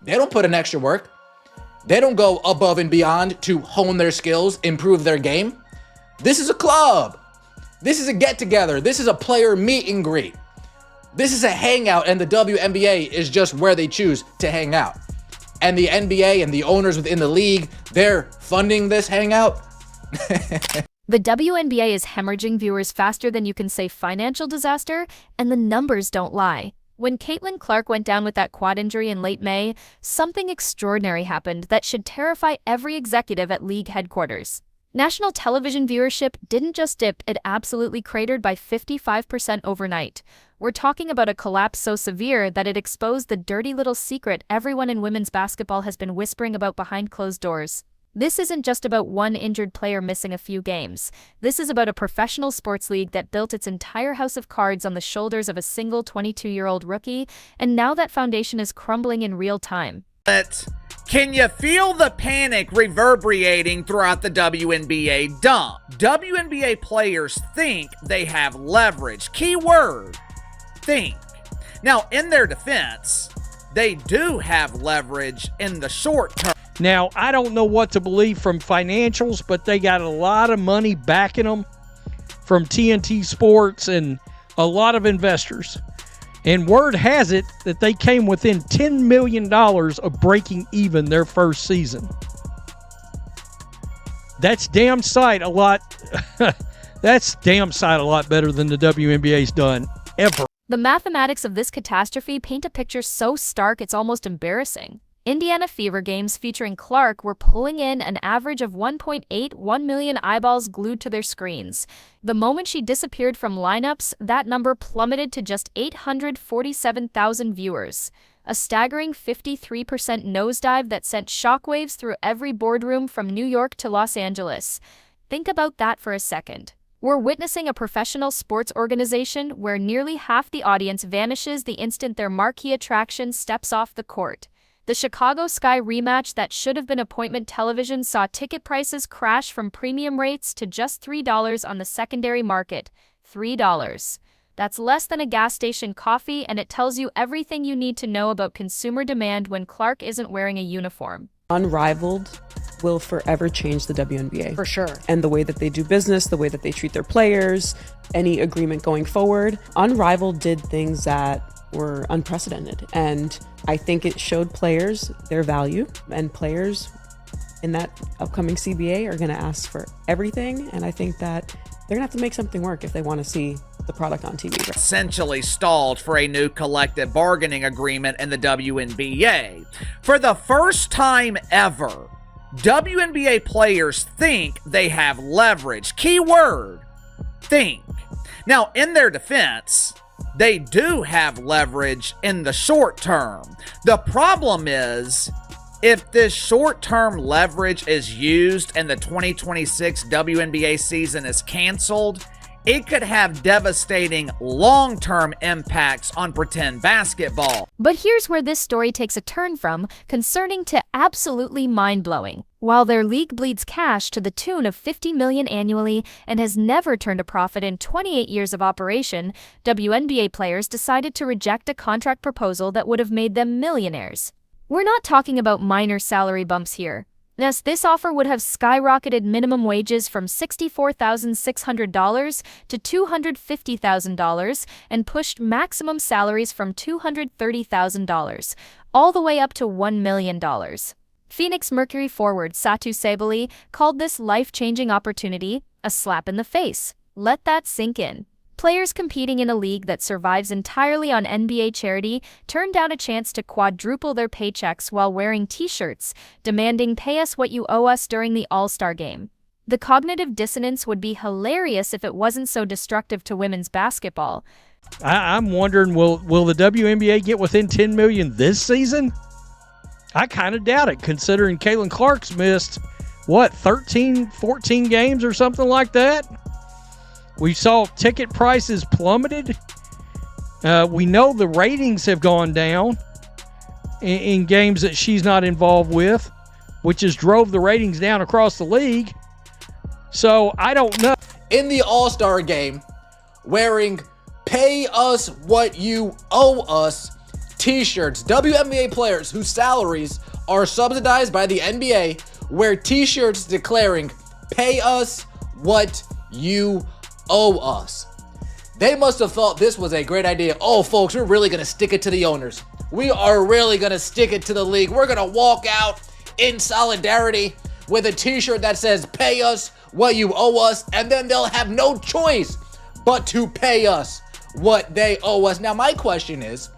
They don't put in extra work. They don't go above and beyond to hone their skills, improve their game. This is a club. This is a get-together. This is a player meet and greet. This is a hangout, and the WNBA is just where they choose to hang out. And the NBA and the owners within the league, they're funding this hangout. The WNBA is hemorrhaging viewers faster than you can say financial disaster, and the numbers don't lie. When Caitlin Clark went down with that quad injury in late May, something extraordinary happened that should terrify every executive at league headquarters. National television viewership didn't just dip, it absolutely cratered by 55% overnight. We're talking about a collapse so severe that it exposed the dirty little secret everyone in women's basketball has been whispering about behind closed doors. This isn't just about one injured player missing a few games. This is about a professional sports league that built its entire house of cards on the shoulders of a single 22-year-old rookie, and now that foundation is crumbling in real time. Can you feel the panic reverberating throughout the WNBA dump? WNBA players think they have leverage. Key word, think. Now, in their defense, they do have leverage in the short term. Now, I don't know what to believe from financials, but they got a lot of money backing them from TNT Sports and a lot of investors. And word has it that they came within $10 million of breaking even their first season. That's damn sight a lot. That's damn sight a lot better than the WNBA's done ever. The mathematics of this catastrophe paint a picture so stark it's almost embarrassing. Indiana Fever games featuring Clark were pulling in an average of 1.81 million eyeballs glued to their screens. The moment she disappeared from lineups, that number plummeted to just 847,000 viewers. A staggering 53% nosedive that sent shockwaves through every boardroom from New York to Los Angeles. Think about that for a second. We're witnessing a professional sports organization where nearly half the audience vanishes the instant their marquee attraction steps off the court. The Chicago Sky rematch that should have been appointment television saw ticket prices crash from premium rates to just $3 on the secondary market. $3. That's less than a gas station coffee, and it tells you everything you need to know about consumer demand when Clark isn't wearing a uniform. Unrivaled will forever change the WNBA. For sure. And the way that they do business, the way that they treat their players, any agreement going forward. Unrivaled did things that were unprecedented. And I think it showed players their value, and players in that upcoming CBA are going to ask for everything. And I think that they're going to have to make something work if they want to see the product on TV. Essentially stalled for a new collective bargaining agreement in the WNBA. For the first time ever, WNBA players think they have leverage. Key word, think. Now, in their defense, they do have leverage in the short term. The problem is, if this short-term leverage is used and the 2026 WNBA season is canceled, it could have devastating long-term impacts on pretend basketball. But here's where this story takes a turn from concerning to absolutely mind-blowing. While their league bleeds cash to the tune of $50 million annually and has never turned a profit in 28 years of operation, WNBA players decided to reject a contract proposal that would have made them millionaires. We're not talking about minor salary bumps here. Thus, this offer would have skyrocketed minimum wages from $64,600 to $250,000 and pushed maximum salaries from $230,000 all the way up to $1 million. Phoenix Mercury forward Satu Sabally called this life-changing opportunity a slap in the face. Let that sink in. Players competing in a league that survives entirely on NBA charity turned down a chance to quadruple their paychecks while wearing t-shirts, demanding "pay us what you owe us" during the All-Star game. The cognitive dissonance would be hilarious if it wasn't so destructive to women's basketball. I'm wondering, will the WNBA get within $10 million this season? I kind of doubt it, considering Caitlin Clark's missed, 13, 14 games or something like that? We saw ticket prices plummeted. We know the ratings have gone down in games that she's not involved with, which has drove the ratings down across the league. So I don't know. In the All-Star game, wearing "pay us what you owe us" t-shirts. WNBA players whose salaries are subsidized by the NBA wear t-shirts declaring, "Pay us what you owe us." They must have thought this was a great idea. Oh, folks, we're really going to stick it to the owners. We are really going to stick it to the league. We're going to walk out in solidarity with a t-shirt that says, "Pay us what you owe us," and then they'll have no choice but to pay us what they owe us. Now, my question is,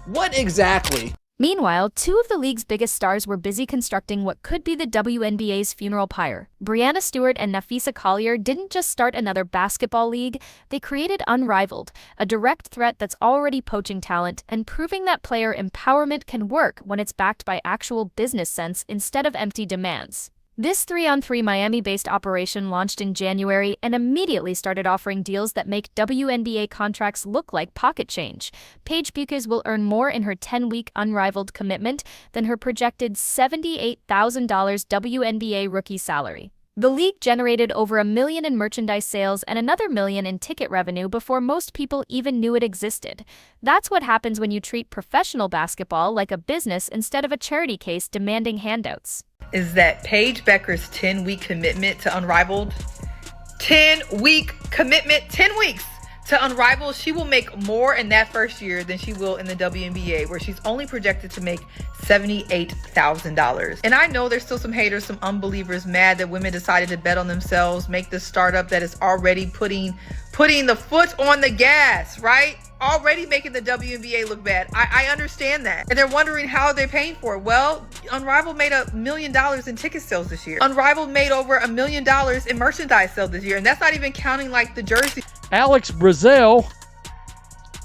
what exactly? Meanwhile, two of the league's biggest stars were busy constructing what could be the WNBA's funeral pyre. Brianna Stewart and Nafisa Collier didn't just start another basketball league, they created Unrivaled, a direct threat that's already poaching talent and proving that player empowerment can work when it's backed by actual business sense instead of empty demands. This 3-on-3 Miami-based operation launched in January and immediately started offering deals that make WNBA contracts look like pocket change. Paige Bueckers will earn more in her 10-week Unrivaled commitment than her projected $78,000 WNBA rookie salary. The league generated over $1 million in merchandise sales and another $1 million in ticket revenue before most people even knew it existed. That's what happens when you treat professional basketball like a business instead of a charity case demanding handouts. Is that Paige Bueckers' 10-week commitment to Unrivaled? 10-week commitment, 10 weeks to Unrivaled. She will make more in that first year than she will in the WNBA, where she's only projected to make $78,000. And I know there's still some haters, some unbelievers mad that women decided to bet on themselves, make this startup that is already putting the foot on the gas, right? Already making the WNBA look bad. I understand that. And they're wondering how they're paying for it. Well, Unrivaled made $1 million in ticket sales this year. Unrivaled made over $1 million in merchandise sales this year. And that's not even counting like the jersey. Alex Brazel,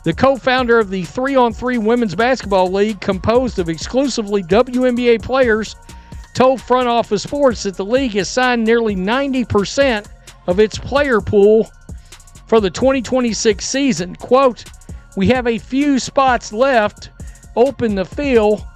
the co-founder of the 3-on-3 Women's Basketball League, composed of exclusively WNBA players, told Front Office Sports that the league has signed nearly 90% of its player pool for the 2026 season. Quote, "We have a few spots left open to fill,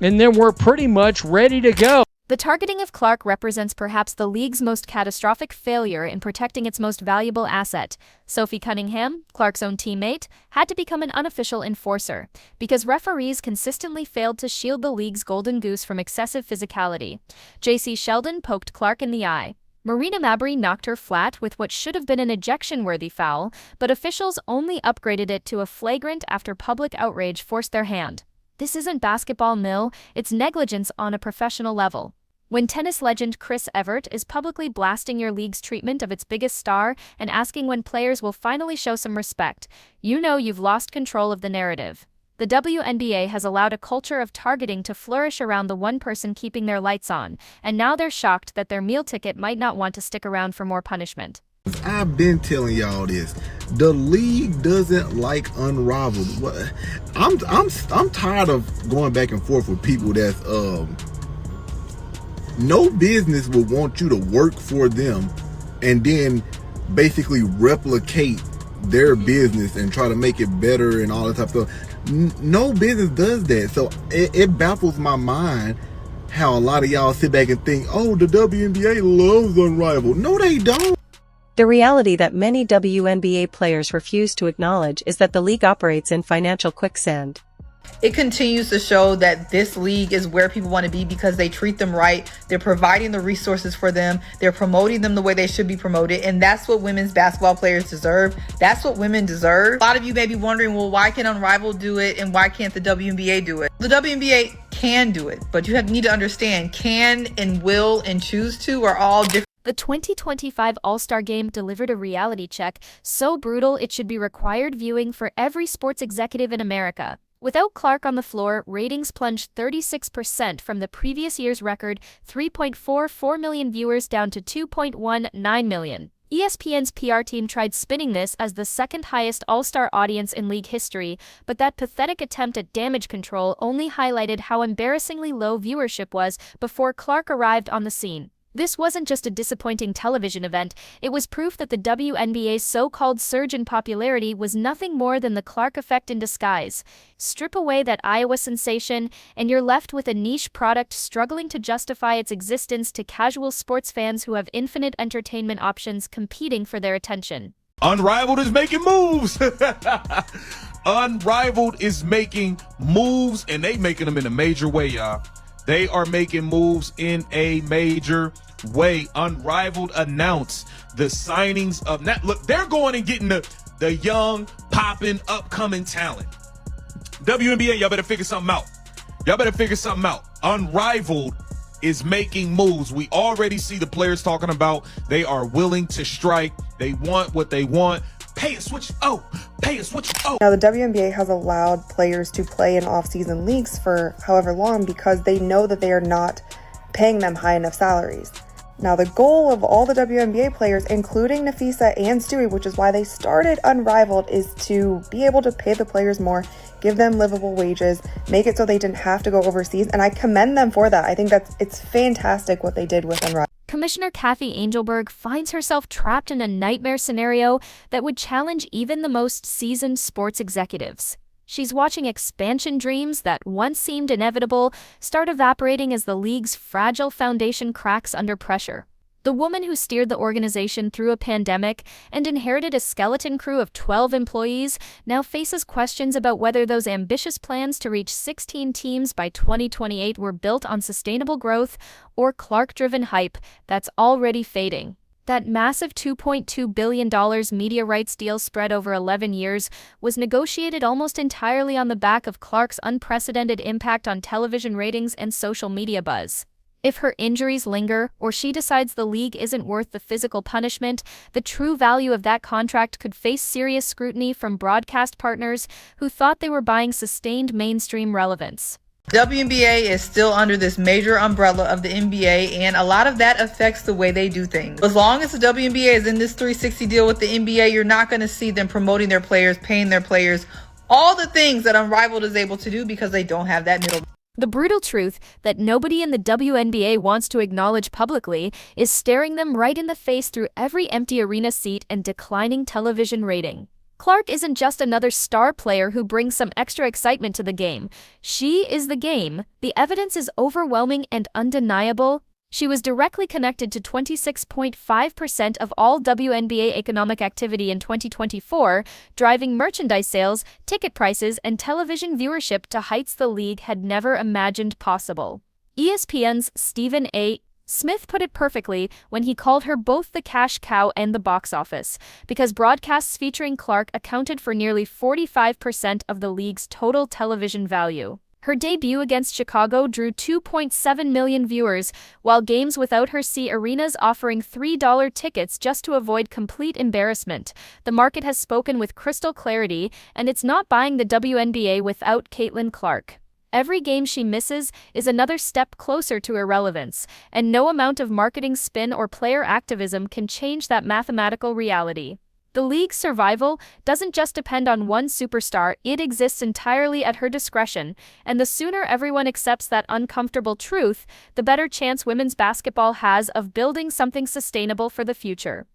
and then we're pretty much ready to go." The targeting of Clark represents perhaps the league's most catastrophic failure in protecting its most valuable asset. Sophie Cunningham, Clark's own teammate, had to become an unofficial enforcer because referees consistently failed to shield the league's golden goose from excessive physicality. J.C. Sheldon poked Clark in the eye. Marina Mabrey knocked her flat with what should have been an ejection-worthy foul, but officials only upgraded it to a flagrant after public outrage forced their hand. This isn't basketball nil, it's negligence on a professional level. When tennis legend Chris Evert is publicly blasting your league's treatment of its biggest star and asking when players will finally show some respect, you know you've lost control of the narrative. The WNBA has allowed a culture of targeting to flourish around the one person keeping their lights on, and now they're shocked that their meal ticket might not want to stick around for more punishment. I've been telling y'all this. The league doesn't like Unrivaled. I'm tired of going back and forth with people that's no business will want you to work for them and then basically replicate their business and try to make it better and all that type of stuff. No business does that. So it baffles my mind how a lot of y'all sit back and think, oh, the WNBA loves Unrivaled. No, they don't. The reality that many WNBA players refuse to acknowledge is that the league operates in financial quicksand. It continues to show that this league is where people want to be because they treat them right. They're providing the resources for them. They're promoting them the way they should be promoted. And that's what women's basketball players deserve. That's what women deserve. A lot of you may be wondering, well, why can Unrivaled do it and why can't the WNBA do it? The WNBA can do it, but you need to understand can and will and choose to are all different. The 2025 All-Star Game delivered a reality check so brutal it should be required viewing for every sports executive in America. Without Clark on the floor, ratings plunged 36% from the previous year's record 3.44 million viewers down to 2.19 million. ESPN's PR team tried spinning this as the second highest All-Star audience in league history, but that pathetic attempt at damage control only highlighted how embarrassingly low viewership was before Clark arrived on the scene. This wasn't just a disappointing television event, it was proof that the WNBA's so-called surge in popularity was nothing more than the Clark effect in disguise. Strip away that Iowa sensation, and you're left with a niche product struggling to justify its existence to casual sports fans who have infinite entertainment options competing for their attention. Unrivaled is making moves! Unrivaled is making moves, and they making them in a major way, y'all. They are making moves in a major way. Unrivaled announced the signings of look, they're going and getting the young, popping, upcoming talent. WNBA, y'all better figure something out. Unrivaled is making moves. We already see the players talking about they are willing to strike. They want what they want. Pay us what you owe. Now, the WNBA has allowed players to play in off-season leagues for however long because they know that they are not paying them high enough salaries. Now, the goal of all the WNBA players, including Nafisa and Stewie, which is why they started Unrivaled, is to be able to pay the players more, give them livable wages, make it so they didn't have to go overseas, and I commend them for that. I think it's fantastic what they did with Unrivaled. Commissioner Kathy Angelberg finds herself trapped in a nightmare scenario that would challenge even the most seasoned sports executives. She's watching expansion dreams that once seemed inevitable start evaporating as the league's fragile foundation cracks under pressure. The woman who steered the organization through a pandemic and inherited a skeleton crew of 12 employees now faces questions about whether those ambitious plans to reach 16 teams by 2028 were built on sustainable growth or Clark-driven hype that's already fading. That massive $2.2 billion media rights deal spread over 11 years was negotiated almost entirely on the back of Clark's unprecedented impact on television ratings and social media buzz. If her injuries linger, or she decides the league isn't worth the physical punishment, the true value of that contract could face serious scrutiny from broadcast partners who thought they were buying sustained mainstream relevance. WNBA is still under this major umbrella of the NBA, and a lot of that affects the way they do things. As long as the WNBA is in this 360 deal with the NBA, you're not going to see them promoting their players, paying their players, all the things that Unrivaled is able to do because they don't have that middle. The brutal truth that nobody in the WNBA wants to acknowledge publicly is staring them right in the face through every empty arena seat and declining television rating. Clark isn't just another star player who brings some extra excitement to the game. She is the game. The evidence is overwhelming and undeniable. She was directly connected to 26.5% of all WNBA economic activity in 2024, driving merchandise sales, ticket prices, and television viewership to heights the league had never imagined possible. ESPN's Stephen A. Smith put it perfectly when he called her both the cash cow and the box office, because broadcasts featuring Clark accounted for nearly 45% of the league's total television value. Her debut against Chicago drew 2.7 million viewers, while games without her see arenas offering $3 tickets just to avoid complete embarrassment. The market has spoken with crystal clarity, and it's not buying the WNBA without Caitlin Clark. Every game she misses is another step closer to irrelevance, and no amount of marketing spin or player activism can change that mathematical reality. The league's survival doesn't just depend on one superstar, it exists entirely at her discretion, and the sooner everyone accepts that uncomfortable truth, the better chance women's basketball has of building something sustainable for the future.